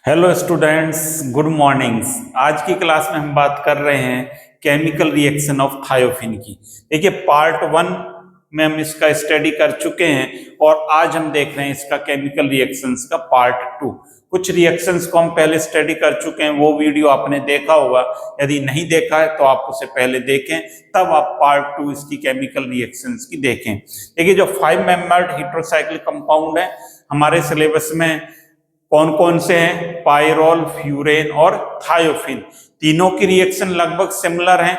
Hello students, good mornings. आज की class में हम बात कर रहे हैं केमिकल रिएक्शन ऑफ थायोफिन की। देखिए, पार्ट 1 में हम इसका स्टडी कर चुके हैं और आज हम देख रहे हैं इसका केमिकल रिएक्शंस का पार्ट 2। कुछ रिएक्शंस को हम पहले स्टडी कर चुके हैं, वो वीडियो आपने देखा होगा। यदि नहीं देखा है तो आप उसे पहले देखें, तब आप पार्ट 2 इसकी केमिकल रिएक्शंस की देखें। देखिए, जो 5 मेंबर्ड हेटेरोसाइक्लिक कंपाउंड है हमारे सिलेबस में कौन कौन से हैं? पायरोल, फ्यूरेन और थायोफिन। तीनों की रिएक्शन लगभग सिमिलर हैं।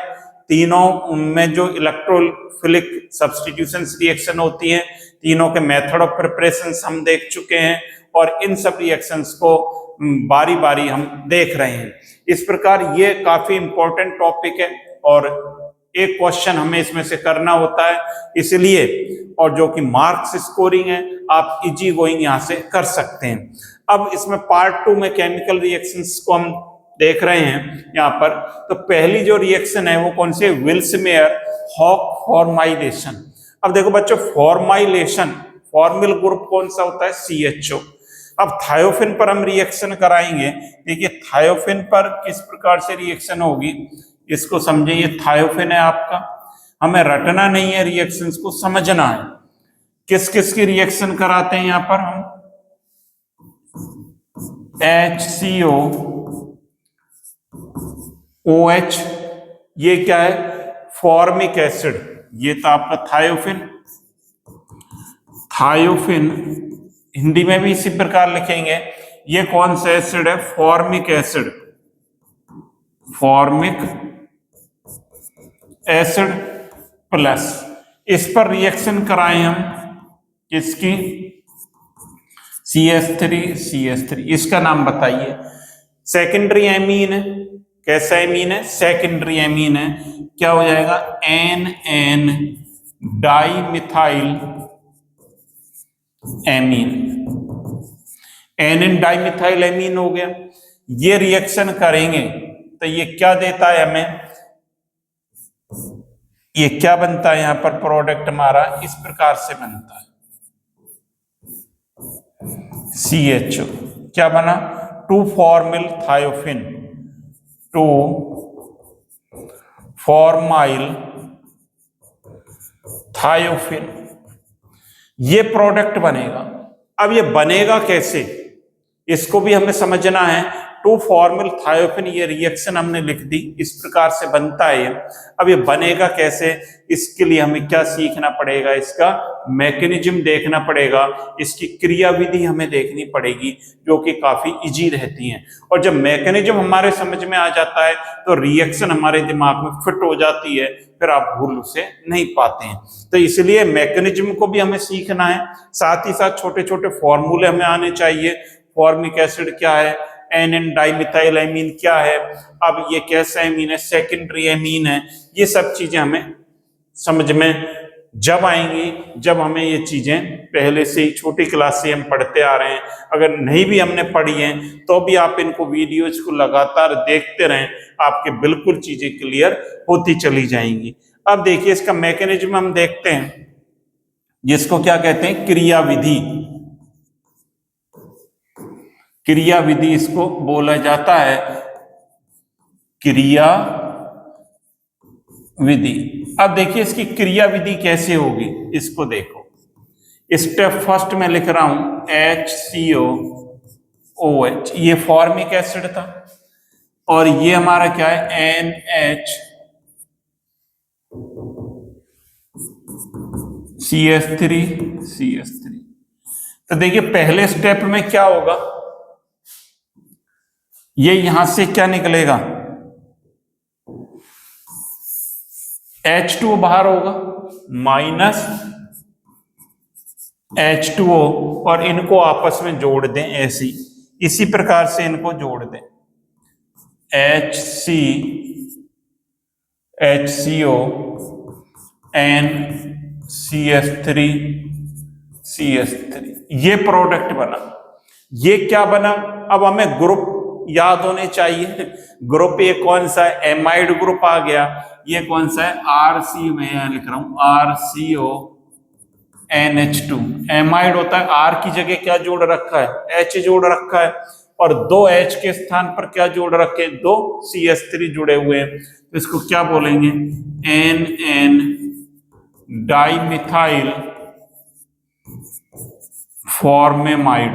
तीनों में जो इलेक्ट्रोफिलिक सब्स्टिट्यूशन रिएक्शन होती है, तीनों के मेथड ऑफ प्रिपरेशन हम देख चुके हैं और इन सब रिएक्शंस को बारी बारी हम देख रहे हैं। इस प्रकार ये काफी इंपॉर्टेंट टॉपिक है और एक क्वेश्चन हमें इसमें से करना होता है, इसलिए और जो कि मार्क्स स्कोरिंग है, आप इजी गोइंग यहां से कर सकते हैं। अब इसमें पार्ट 2 में केमिकल रिएक्शंस को हम देख रहे हैं यहाँ पर। तो पहली जो रिएक्शन है वो कौन सी है? विल्स-मेयर हॉक फॉर्माइलेशन। अब देखो बच्चों, फॉर्माइलेशन फॉर्मिल ग्रुप कौन सा होता है? CHO। अब थायोफिन पर हम रिएक्शन कराएंगे। देखिए, थायोफिन पर किस प्रकार से रिएक्शन होगी इसको समझिए। ये थायोफिन है आपका, हमें रटना नहीं है, रिएक्शंस को समझना है। किस किस की रिएक्शन कराते हैं यहाँ पर हम? HCO OH, ये क्या है? Formic acid. ये तो आपका थायोफिन। थायोफिन हिंदी में भी इसी प्रकार लिखेंगे। ये कौन सा एसिड है? Formic acid. Formic acid plus इस पर रिएक्शन कराएं हम किसकी? CH3। इसका नाम बताइए। सेकेंडरी एमीन है। कैसा एमीन है? सेकेंडरी एमीन है। क्या हो जाएगा? NN dimethyl amine. NN dimethyl amine हो गया। ये रिएक्शन करेंगे तो ये क्या देता है हमें? ये क्या बनता है? यहां पर प्रोडक्ट हमारा इस प्रकार से बनता है। CHO क्या बना? 2-फॉर्मिल थायोफिन। 2-फॉर्माइल थायोफिन, ये प्रोडक्ट बनेगा। अब ये बनेगा कैसे, इसको भी हमें समझना है। 2-फॉर्मिल थायोफिन, ये रिएक्शन हमने लिख दी, इस प्रकार से बनता है ये। अब ये बनेगा कैसे, इसके लिए हमें क्या सीखना पड़ेगा? इसका मैकेनिज्म देखना पड़ेगा, इसकी क्रिया विधि हमें देखनी पड़ेगी, जो कि काफी इजी रहती है। और जब मैकेनिज्म हमारे समझ में आ जाता है तो रिएक्शन हमारे दिमाग में फिट हो जाती है, फिर आप भूल उसे नहीं पाते हैं। तो इसलिए मैकेनिज्म को भी हमें सीखना है, साथ ही साथ छोटे छोटे फॉर्मूले हमें आने चाहिए। फॉर्मिक एसिड क्या है? NN डाइमिथाइल एमीन क्या है? अब ये कैसा एमीन है? सेकेंडरी एमीन है। ये सब चीजें हमें समझ में जब आएंगी, जब हमें ये चीजें पहले से ही छोटी क्लास से हम पढ़ते आ रहे हैं। अगर नहीं भी हमने पढ़ी हैं तो भी आप इनको वीडियोज को लगातार देखते रहें, आपके बिल्कुल चीजें क्लियर होती चली जाएंगी। अब देखिए, इसका मैकेनिज्म हम देखते हैं, जिसको क्या कहते हैं? क्रिया विधि। क्रिया विधि इसको बोला जाता है, क्रिया विधि। अब देखिए, इसकी क्रिया विधि कैसे होगी, इसको देखो। स्टेप फर्स्ट में लिख रहा हूं HCOOH, ये फॉर्मिक एसिड था और ये हमारा क्या है? NHCH3। तो देखिए, पहले स्टेप में क्या होगा? ये यहां से क्या निकलेगा? H2O बाहर होगा, माइनस H2O, और इनको आपस में जोड़ दें ऐसे, इसी प्रकार से इनको जोड़ दें। HCO NCH3 ये प्रोडक्ट बना। ये क्या बना? अब हमें ग्रुप याद होने चाहिए। ग्रुप ये कौन सा है? एमाइड ग्रुप आ गया। ये कौन सा है? RC, में यहां लिख रहा हूं RCO NH2। एमाइड होता है, R की जगह क्या जोड़ रखा है? H जोड़ रखा है। और 2H के स्थान पर क्या जोड़ रखे, 2 CH3 जुड़े हुए हैं, तो इसको क्या बोलेंगे, NN डाइमिथाइल फॉर्मेमाइड,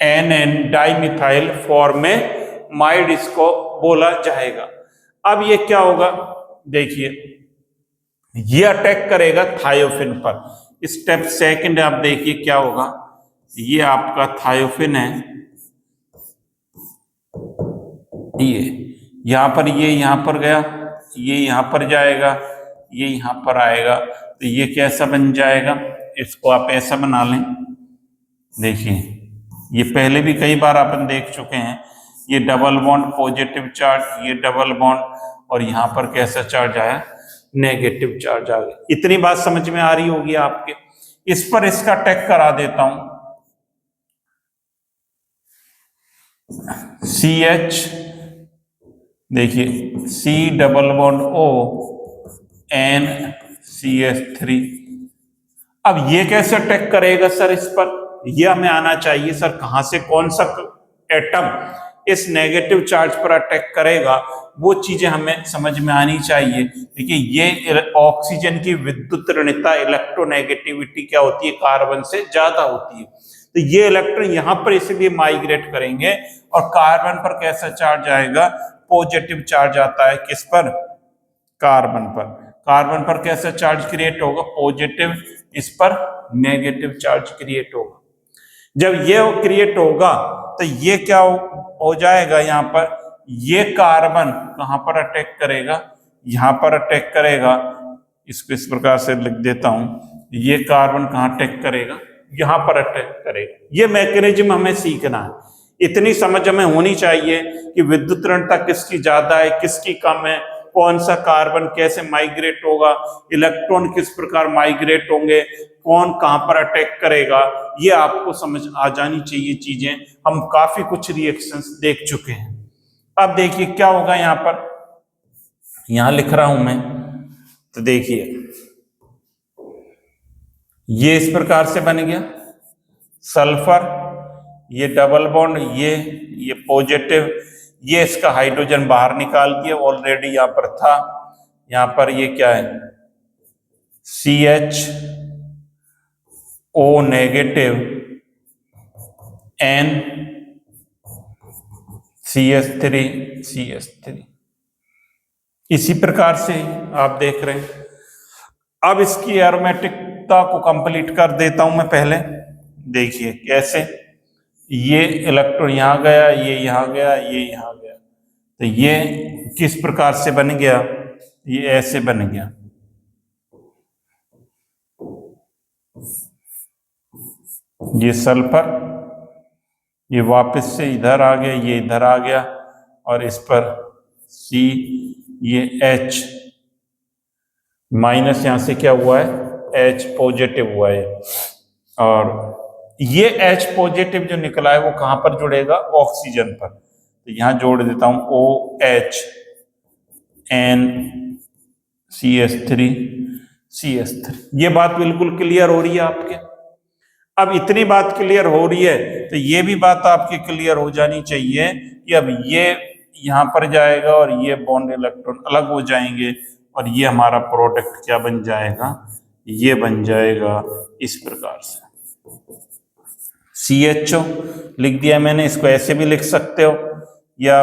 NN डाइमिथाइल फॉर्मेमाइड इसको बोला जाएगा। अब ये क्या होगा, देखिए ये अटैक करेगा थायोफिन पर। स्टेप सेकंड आप देखिए क्या होगा, ये आपका थायोफिन है, ये यहां पर, ये यहां पर गया, ये यहां पर जाएगा, ये यहां पर आएगा, तो ये कैसा बन जाएगा, इसको आप ऐसा बना लें। देखिए ये पहले भी कई बार अपन देख चुके हैं, ये डबल बॉन्ड पॉजिटिव चार्ज, ये डबल बॉन्ड, और यहां पर कैसा चार्ज आया, नेगेटिव चार्ज आ गया। इतनी बात समझ में आ रही होगी आपके। इस पर इसका अटैक करा देता हूं, CH, देखिए C double bond O N CH3। अब ये कैसे अटैक करेगा सर इस पर, ये हमें आना चाहिए सर, कहां से कौन सा एटम इस नेगेटिव चार्ज पर अटैक करेगा, वो चीजें हमें समझ में आनी चाहिए। देखिए ये ऑक्सीजन की विद्युत ऋणता, इलेक्ट्रोनेगेटिविटी क्या होती है, कार्बन से ज्यादा होती है, तो ये इलेक्ट्रॉन यहां पर इसलिए माइग्रेट करेंगे, और कार्बन पर कैसा चार्ज आएगा, पॉजिटिव चार्ज आता है, किस पर, कार्बन पर। कार्बन पर कैसा चार्ज क्रिएट होगा, पॉजिटिव, इस पर नेगेटिव चार्ज क्रिएट होगा। जब ये क्रिएट होगा तो ये क्या हो जाएगा, यहाँ पर ये कार्बन कहां पर अटैक करेगा, यहां पर अटैक करेगा। इसको इस प्रकार से लिख देता हूं, ये कार्बन कहां अटैक करेगा, यहां पर अटैक करेगा। ये मैकेनिज्म हमें सीखना है, इतनी समझ हमें होनी चाहिए कि विद्युत ऋणता किसकी ज्यादा है, किसकी कम है, कौन सा कार्बन कैसे माइग्रेट होगा, इलेक्ट्रॉन किस प्रकार माइग्रेट होंगे, कौन कहां पर अटैक करेगा, ये आपको समझ आ जानी चाहिए चीजें। हम काफी कुछ रिएक्शंस देख चुके हैं। अब देखिए क्या होगा, यहां पर, यहां लिख रहा हूं मैं, तो देखिए ये इस प्रकार से बन गया सल्फर, ये डबल बॉन्ड, ये पॉजिटिव, ये इसका हाइड्रोजन बाहर निकाल दिया, ऑलरेडी यहां पर था। यहां पर ये क्या है, CH O negative N CH3 इसी प्रकार से आप देख रहे हैं। अब इसकी एरोमेटिकता को कंप्लीट कर देता हूं मैं पहले। देखिए कैसे, ये इलेक्ट्रॉन यहां गया, ये यहां गया, ये यहां गया, तो ये किस प्रकार से बन गया, ये ऐसे बन गया। ये सल्फर, ये वापस से इधर आ गया, ये इधर आ गया, और इस पर C, ये H माइनस, यहां से क्या हुआ है, H पॉजिटिव हुआ है, और ये H पॉजिटिव जो निकला है वो कहां पर जुड़ेगा, ऑक्सीजन पर, तो यहां जोड़ देता हूं OH N CH3। ये बात बिल्कुल क्लियर हो रही है आपके। अब इतनी बात क्लियर हो रही है तो ये भी बात आपकी क्लियर हो जानी चाहिए कि अब ये यहां पर जाएगा और ये बॉन्ड इलेक्ट्रॉन अलग हो जाएंगे, और ये हमारा प्रोडक्ट क्या बन जाएगा, ये बन जाएगा इस प्रकार से CHO लिख दिया मैंने। इसको ऐसे भी लिख सकते हो, या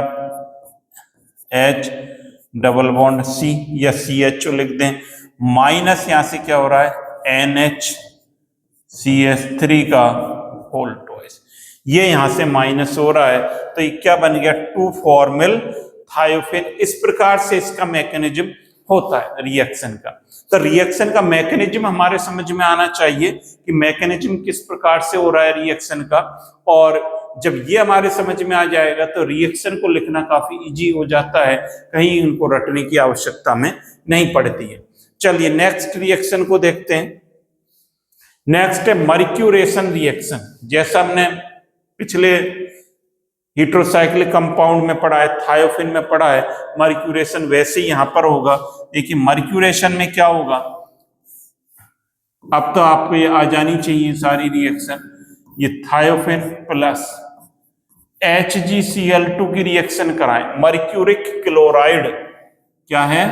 H डबल बॉन्ड C, या CHO लिख दें, माइनस यहां से क्या हो रहा है, NH CH3 का होल ट्वाइस, ये यहां से माइनस हो रहा है, तो ये क्या बन गया, 2 थायोफिन। इस प्रकार से इसका मैकेनिज्म होता है रिएक्शन का। तो रिएक्शन का मैकेनिज्म हमारे समझ में आना चाहिए कि मैकेनिज्म किस प्रकार से हो रहा है रिएक्शन का, और जब ये हमारे समझ में आ जाएगा तो रिएक्शन को लिखना काफी इजी हो जाता है, कहीं इनको रटने की आवश्यकता में नहीं पड़ती है। चलिए नेक्स्ट रिएक्शन को देखते हैं। नेक्स्ट है मर्क्यूरेशन रिएक्शन। जैसा हमने पिछले हेटेरोसाइक्लिक कंपाउंड में पढ़ा है, थायोफिन में पढ़ा है, मर्क्यूरेशन वैसे ही यहां पर होगा। देखिए मर्क्यूरेशन में क्या होगा, अब तो आपको ये आ जानी चाहिए सारी रिएक्शन। ये थायोफिन प्लस HgCl2 की रिएक्शन कराएं, मर्क्यूरिक क्लोराइड, क्या है,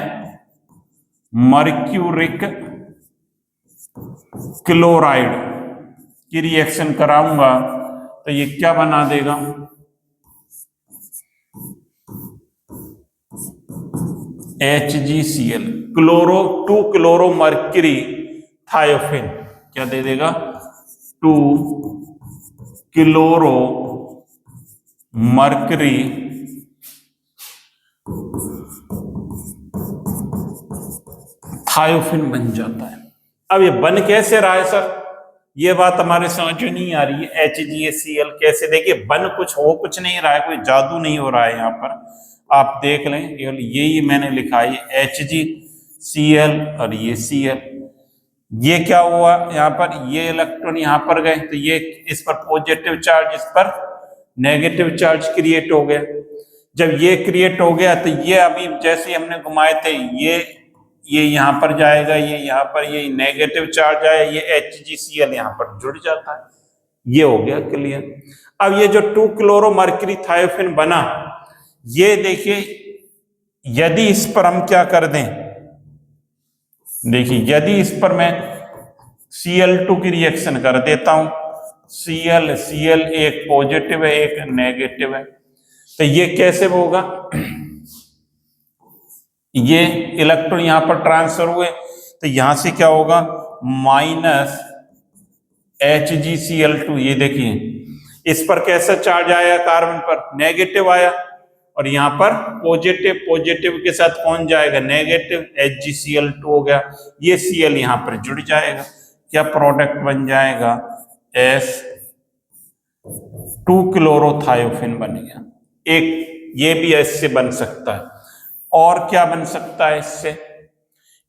मर्क्यूरिक क्लोराइड की रिएक्शन कराऊंगा तो ये क्या बना देगा, HgCl, chloro 2 chloro mercury thiophene, क्या दे देगा, 2 क्लोरो मर्क्यूरी थायोफिन बन जाता है। अब ये बन कैसे रहा है सर, ये बात हमारे समझ में नहीं आ रही है। HgCl कैसे, देखिए बन कुछ नहीं रहा है, कोई जादू नहीं हो रहा है यहाँ पर, आप देख लें, केवल यही मैंने लिखा है HgCl और ये Cl। ये क्या हुआ यहाँ पर, ये इलेक्ट्रॉन यहाँ पर गए तो ये इस पर पॉजिटिव चार्ज, इस पर नेगेटिव चार्ज क्रिएट हो गया। जब ये क्रिएट हो गया तो ये अभी जैसे हमने घुमाए थे, ये यहाँ पर जाएगा, ये यहाँ पर, ये नेगेटिव चार्ज आया, ये HgCl यहाँ पर जुड़ जाता है। ये हो गया क्लियर। अब ये जो 2 क्लोरो मर्क्यूरी थायोफिन बना, ये देखिए यदि इस पर हम क्या कर दें, देखिए यदि इस पर मैं Cl2 की रिएक्शन कर देता हूं, Cl एक पॉजिटिव है एक नेगेटिव है, तो ये कैसे होगा, ये इलेक्ट्रॉन यहां पर ट्रांसफर हुए तो यहां से क्या होगा, माइनस HgCl2, ये देखिए इस पर कैसा चार्ज आया, कार्बन पर नेगेटिव आया, और यहां पर पॉजिटिव के साथ कौन जाएगा, नेगेटिव, HgCl2 हो गया, ये Cl यहां पर जुड़ जाएगा, क्या प्रोडक्ट बन जाएगा, S2 क्लोरोथायोफिन बन गया। एक ये भी इससे बन सकता है, और क्या बन सकता है इससे,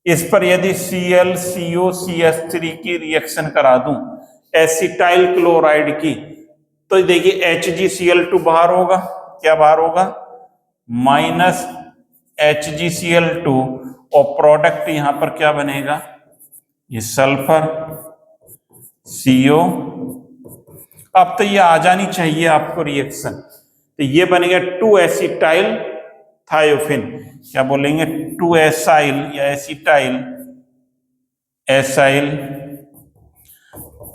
इस पर यदि ClCOCH3 की रिएक्शन करा दूं एसिटाइल क्लोराइड की, तो देखिए HgCl2 बाहर होगा, क्या बाहर होगा, माइनस HgCl2, और प्रोडक्ट यहां पर क्या बनेगा, ये सल्फर CO। अब तो ये आ जानी चाहिए आपको रिएक्शन, तो ये बनेगा 2 एसिटाइल थायोफिन, क्या बोलेंगे, 2 एसाइल या एसाइल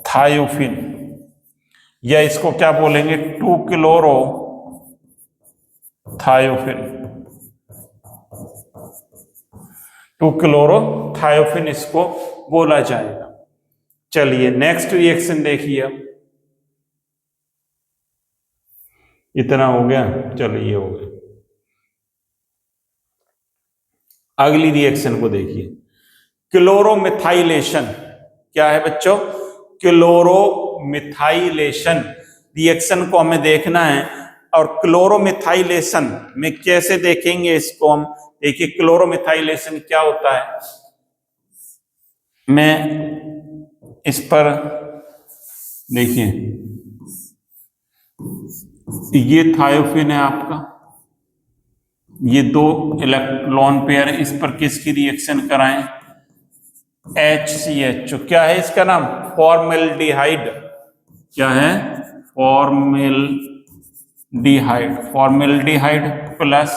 थायोफिन, या इसको क्या बोलेंगे, 2 क्लोरो थायोफिन, 2 क्लोरो थायोफिन इसको बोला जाएगा। चलिए नेक्स्ट रिएक्शन देखिए, इतना हो गया, चलिए ये हो गया। अगली रिएक्शन को देखिए, क्लोरोमिथाइलेशन, क्या है बच्चों, क्लोरोमिथाइलेशन रिएक्शन को हमें देखना है, और क्लोरोमिथाइलेशन में कैसे देखेंगे इसको हम, देखिए क्लोरोमिथाइलेशन क्या होता है, मैं इस पर देखिए, ये थायोफिन है आपका, ये 2 इलेक्ट्रॉन पेयर, इस पर किसकी रिएक्शन कराएं, HCH, क्या है इसका नाम, फॉर्मेल्डिहाइड, क्या है, फॉर्मेल्डिहाइड प्लस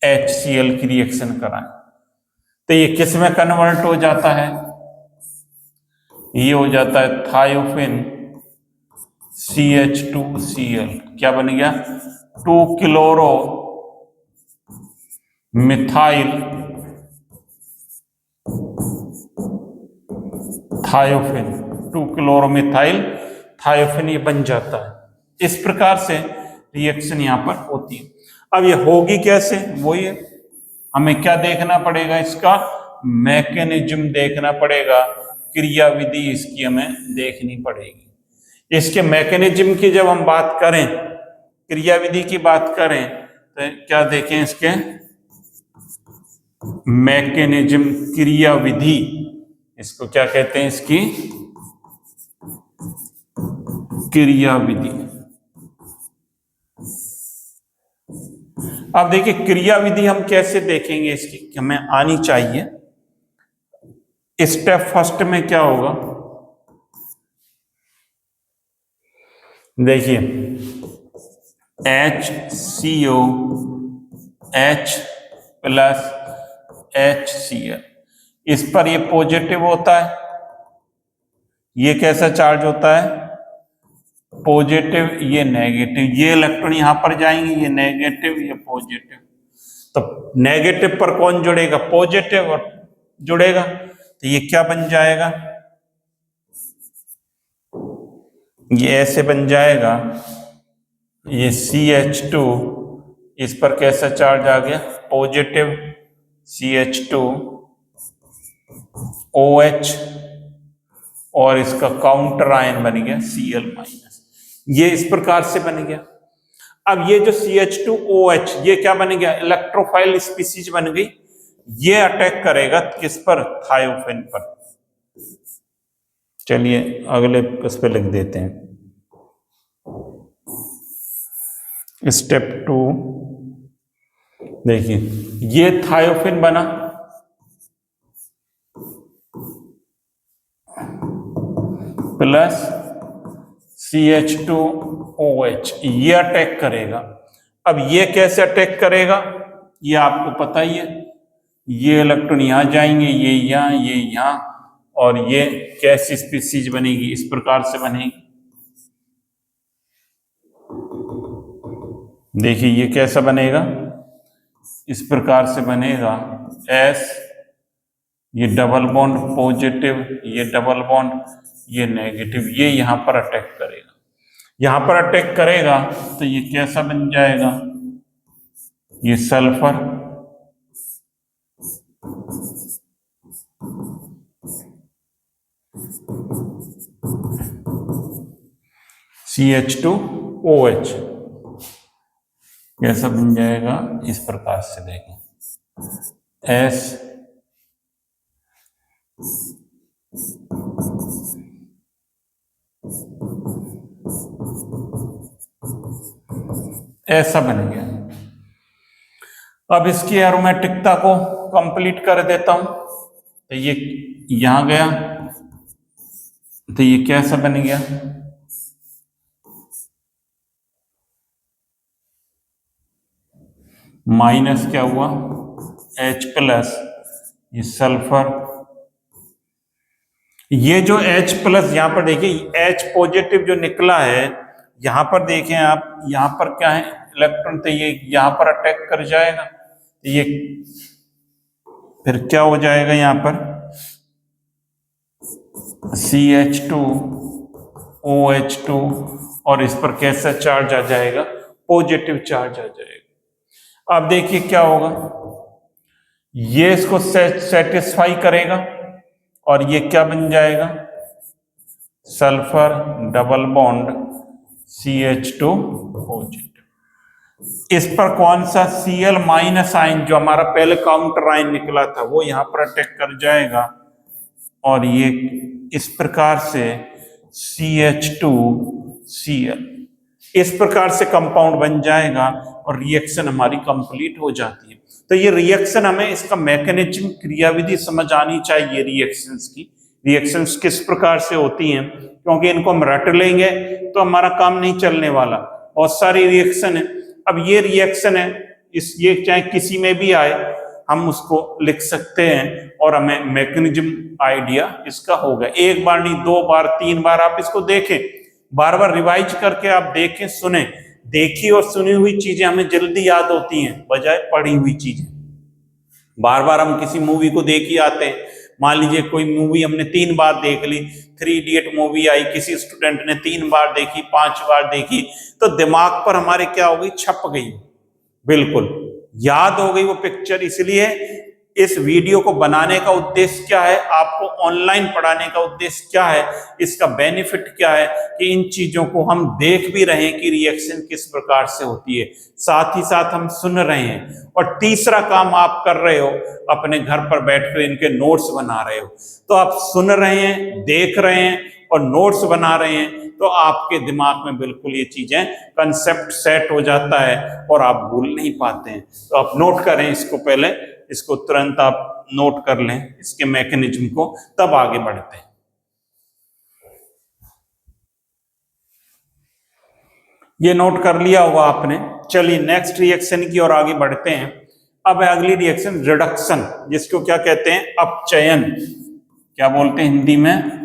HCl की रिएक्शन कराएं, तो ये किस में कन्वर्ट हो जाता है, ये हो जाता है थायोफिन CH2Cl, क्या बन गया, 2 chloro methyl thiophene, 2 chloromethyl thiophene, ये बन जाता है। इस प्रकार से रिएक्शन यहां पर होती है। अब ये होगी कैसे, वही हमें क्या देखना पड़ेगा, इसका मैकेनिज्म देखना पड़ेगा, क्रियाविधि इसकी हमें देखनी पड़ेगी। इसके मैकेनिज्म की जब हम बात करें, क्रियाविधि की बात करें, तो क्या देखें इसके मैकेनिज्म, क्रियाविधि, इसको क्या कहते हैं, इसकी क्रियाविधि। अब देखिए क्रियाविधि हम कैसे देखेंगे, इसकी हमें आनी चाहिए। स्टेप फर्स्ट में क्या होगा, देखिए HCO H प्लस HCl, इस पर ये पॉजिटिव होता है, ये कैसा चार्ज होता है, पॉजिटिव, ये नेगेटिव, ये इलेक्ट्रॉन यहां पर जाएंगे, ये नेगेटिव ये पॉजिटिव, तो नेगेटिव पर कौन जुड़ेगा, पॉजिटिव और जुड़ेगा, तो ये क्या बन जाएगा, ये ऐसे बन जाएगा, ये CH2, इस पर कैसा चार्ज आ गया, पॉजिटिव CH2 OH, और इसका काउंटर आयन बन गया Cl माइनस, ये इस प्रकार से बन गया। अब ये जो CH2OH ये क्या बन गया, इलेक्ट्रोफाइल स्पीसीज बन गई, ये अटैक करेगा किस पर, थायोफिन पर। चलिए अगले उस पर लिख देते हैं, स्टेप 2, देखिए ये थायोफिन बना, प्लस CH2OH, ये अटैक करेगा। अब ये कैसे अटैक करेगा, ये आपको पता ही है, ये इलेक्ट्रॉन यहां जाएंगे, ये यहां, और ये कैसी स्पीसीज बनेगी, इस प्रकार से बनेगी। देखिए ये कैसा बनेगा, इस प्रकार से बनेगा S, ये डबल बॉन्ड पॉजिटिव, ये डबल बॉन्ड, ये नेगेटिव, ये यहां पर अटैक करेगा, यहां पर अटैक करेगा तो ये कैसा बन जाएगा, ये सल्फर, CH2OH कैसा बन जाएगा, इस प्रकार से देखें, S ऐसा बन गया। अब इसकी एरोमेटिकता को कंप्लीट कर देता हूं, तो ये यहां गया, तो ये कैसा बन गया, माइनस क्या हुआ, H प्लस, ये सल्फर, ये जो H प्लस यहां पर देखिए, H पॉजिटिव जो निकला है, यहां पर देखें आप, यहां पर क्या है, इलेक्ट्रॉन, तो ये यहां पर अटैक कर जाएगा, तो ये फिर क्या हो जाएगा, यहां पर CH2OH2, और इस पर कैसा चार्ज आ जाएगा, पॉजिटिव चार्ज आ जाएगा। अब देखिए क्या होगा, ये इसको सेटिस्फाई करेगा, और ये क्या बन जाएगा, sulphur double bond CH2 positive, इस पर कौन सा Cl माइनस आयन जो हमारा पहले काउंटर आयन निकला था वो यहां पर अटैक कर जाएगा, और ये इस प्रकार से CH2Cl, इस प्रकार से कंपाउंड बन जाएगा, और रिएक्शन हमारी कंप्लीट हो जाती है। तो ये रिएक्शन, हमें इसका मैकेनिज्म, क्रियाविधि समझ आनी चाहिए रिएक्शंस की, रिएक्शंस किस प्रकार से होती हैं, क्योंकि इनको हम रट लेंगे तो हमारा काम नहीं चलने वाला, बहुत सारी रिएक्शन है। अब ये रिएक्शन है, इस ये चाहे किसी में भी आए, हम उसको लिख सकते हैं, और हमें मैकेनिज्म आइडिया इसका होगा। एक बार नहीं, 2 बार 3 बार आप इसको देखें, बार बार रिवाइज करके आप देखें, सुने, देखी और सुनी हुई चीजें हमें जल्दी याद होती हैं बजाय पढ़ी हुई चीजें। बार बार हम किसी मूवी को देख ही आते हैं, मान लीजिए कोई मूवी हमने 3 बार देख ली, 3 इडियट मूवी आई, किसी स्टूडेंट ने 3 बार देखी, 5 बार देखी, तो दिमाग पर हमारे क्या हो गई, छप गई, बिल्कुल याद हो गई वो पिक्चर। इसलिए इस वीडियो को बनाने का उद्देश्य क्या है, आपको ऑनलाइन पढ़ाने का उद्देश्य क्या है, इसका बेनिफिट क्या है, कि इन चीजों को हम देख भी रहे हैं कि रिएक्शन किस प्रकार से होती है, साथ ही साथ हम सुन रहे हैं, और तीसरा काम आप कर रहे हो, अपने घर पर बैठकर इनके नोट्स बना रहे हो। तो आप सुन रहे हैं, देख रहे हैं और नोट्स बना रहे हैं, तो आपके दिमाग में बिल्कुल ये चीजें, कंसेप्ट सेट हो जाता है और आप भूल नहीं पाते हैं। तो आप नोट करें इसको, पहले इसको तुरंत आप नोट कर लें, इसके मैकेनिज्म को, तब आगे बढ़ते हैं। ये नोट कर लिया होगा आपने। चलिए नेक्स्ट रिएक्शन की ओर आगे बढ़ते हैं। अब है अगली रिएक्शन रिडक्शन, जिसको क्या कहते हैं, अपचयन। क्या बोलते हैं हिंदी में,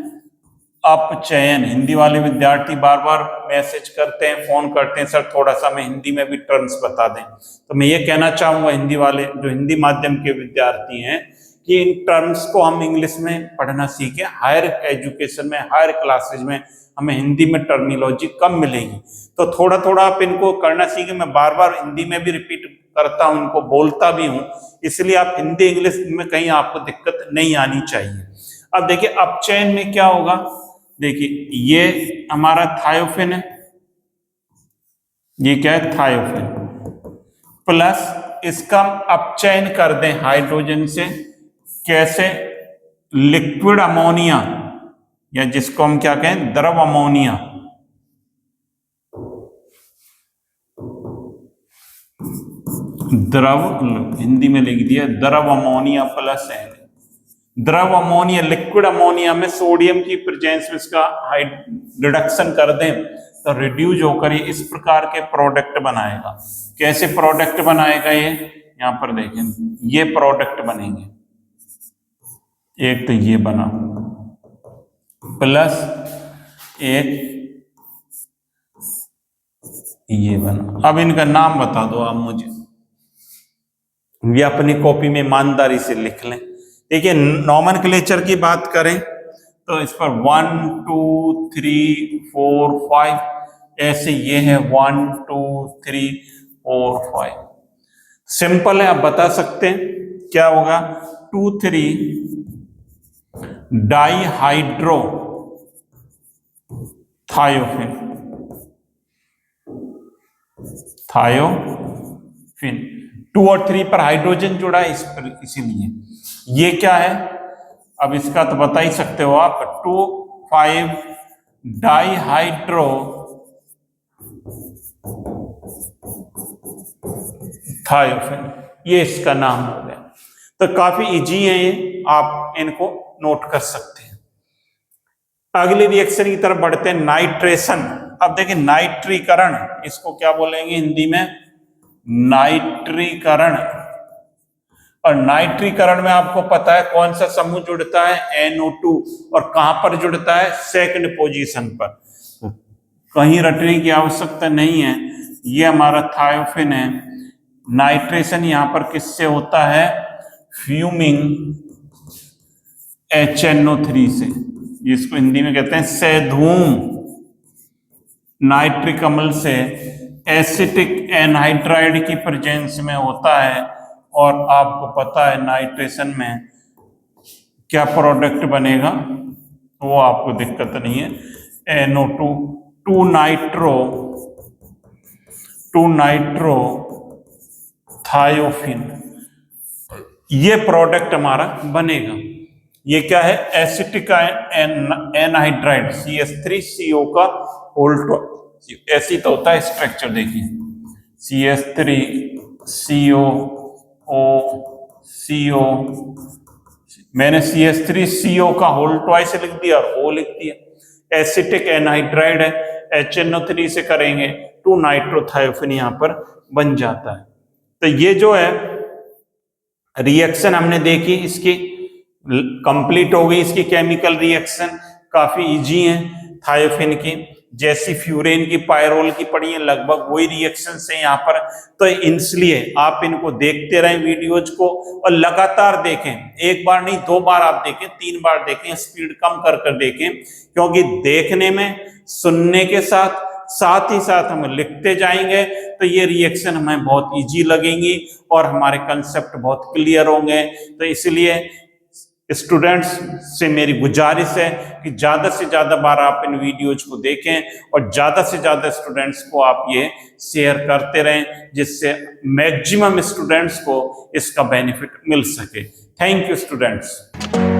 अपचयन। हिंदी वाले विद्यार्थी बार बार मैसेज करते हैं, फोन करते हैं, सर थोड़ा सा हमें हिंदी में भी टर्म्स बता दें। तो मैं ये कहना चाहूंगा हिंदी वाले जो हिंदी माध्यम के विद्यार्थी हैं कि इन टर्म्स को हम इंग्लिश में पढ़ना सीखें। हायर एजुकेशन में, हायर क्लासेज में हमें हिंदी में टर्मिनोलॉजी कम मिलेगी, तो थोड़ा थोड़ा आप इनको करना सीखें। मैं बार बार हिंदी में भी रिपीट करता हूं, इनको बोलता भी हूं, इसलिए आप हिंदी इंग्लिश में कहीं आपको दिक्कत नहीं आनी चाहिए। अब देखिए अपचयन में क्या होगा, देखिए ये हमारा थायोफिन है, ये क्या है, थायोफिन, प्लस इसका अपचयन कर दें हाइड्रोजन से। कैसे, लिक्विड अमोनिया, या जिसको हम क्या कहें, द्रव अमोनिया। द्रव, हिंदी में लिख दिया द्रव अमोनिया प्लस है। द्रव अमोनिया, लिक्विड अमोनिया में सोडियम की प्रेजेंस में इसका रिडक्शन कर दें तो रिड्यूस होकर ये इस प्रकार के प्रोडक्ट बनाएगा। कैसे प्रोडक्ट बनाएगा ये, यहां पर देखें, ये प्रोडक्ट बनेंगे। एक तो ये बना, प्लस एक ये बना। अब इनका नाम बता दो आप मुझे, ये अपनी कॉपी में ईमानदारी से लिख लें। देखिए नॉमेनक्लेचर की बात करें तो इस पर 1 2 3 4 5 ऐसे ये है 1 2 3 4 5। सिंपल है, आप बता सकते हैं क्या होगा, 2 3 डाइहाइड्रो थायोफिन, थायोफिन। 2 और 3 पर हाइड्रोजन जुड़ा है इस पर, इसीलिए ये क्या है, अब इसका तो बता ही सकते हो आप, 2 5 डाइहाइड्रो थायोफिन, ये इसका नाम हो गया। तो काफी इजी है ये, आप इनको नोट कर सकते हैं। अगली रिएक्शन की तरफ बढ़ते हैं, नाइट्रेशन। अब देखिए नाइट्रीकरण, इसको क्या बोलेंगे हिंदी में, नाइट्रीकरण। और नाइट्रीकरण में आपको पता है कौन सा समूह जुड़ता है, NO2, और कहां पर जुड़ता है, सेकंड पोजीशन पर। कहीं रटने की आवश्यकता नहीं है, ये हमारा थायोफिन है। नाइट्रेशन यहां पर किससे होता है, फ्यूमिंग HNO3 से, जिसको हिंदी में कहते हैं सैधूम नाइट्रिक अम्ल से एसिटिक एनहाइड्राइड की प्रेजेंस में होता है। और आपको पता है नाइट्रेशन में क्या प्रोडक्ट बनेगा, वो आपको दिक्कत नहीं है, NO2 2 नाइट्रो थायोफिन, ये प्रोडक्ट हमारा बनेगा। ये क्या है, एसिटिक एनहाइड्राइड CH3CO का होल्ड, ऐसी तो होता है स्ट्रक्चर, देखिए CH3CO, मैंने CH3CO का होल ट्वाइस लिख दिया और O लिख दिया। एसिटिक एनहाइड्राइड है, HNO3 से करेंगे 2 नाइट्रोथायोफिन यहां पर बन जाता है। तो ये जो है रिएक्शन हमने देखी, इसकी कंप्लीट हो गई। इसकी केमिकल रिएक्शन काफी इजी है थायोफिन की, जैसी फ्यूरेन की, पायरोल की पड़ी है, लगभग वही रिएक्शन है यहाँ पर। तो इसलिए आप इनको देखते रहें वीडियोज को, और लगातार देखें, एक बार नहीं 2 बार आप देखें, 3 बार देखें, स्पीड कम कर कर देखें, क्योंकि देखने में, सुनने के साथ साथ ही साथ हम लिखते जाएंगे तो ये रिएक्शन हमें बहुत इजी लगेंगी और हमारे कंसेप्ट बहुत क्लियर होंगे। तो इसलिए स्टूडेंट्स से मेरी गुजारिश है कि ज़्यादा से ज़्यादा बार आप इन वीडियोज को देखें और ज़्यादा से ज़्यादा स्टूडेंट्स को आप ये शेयर करते रहें, जिससे मैक्सिमम स्टूडेंट्स को इसका बेनिफिट मिल सके। Thank you students.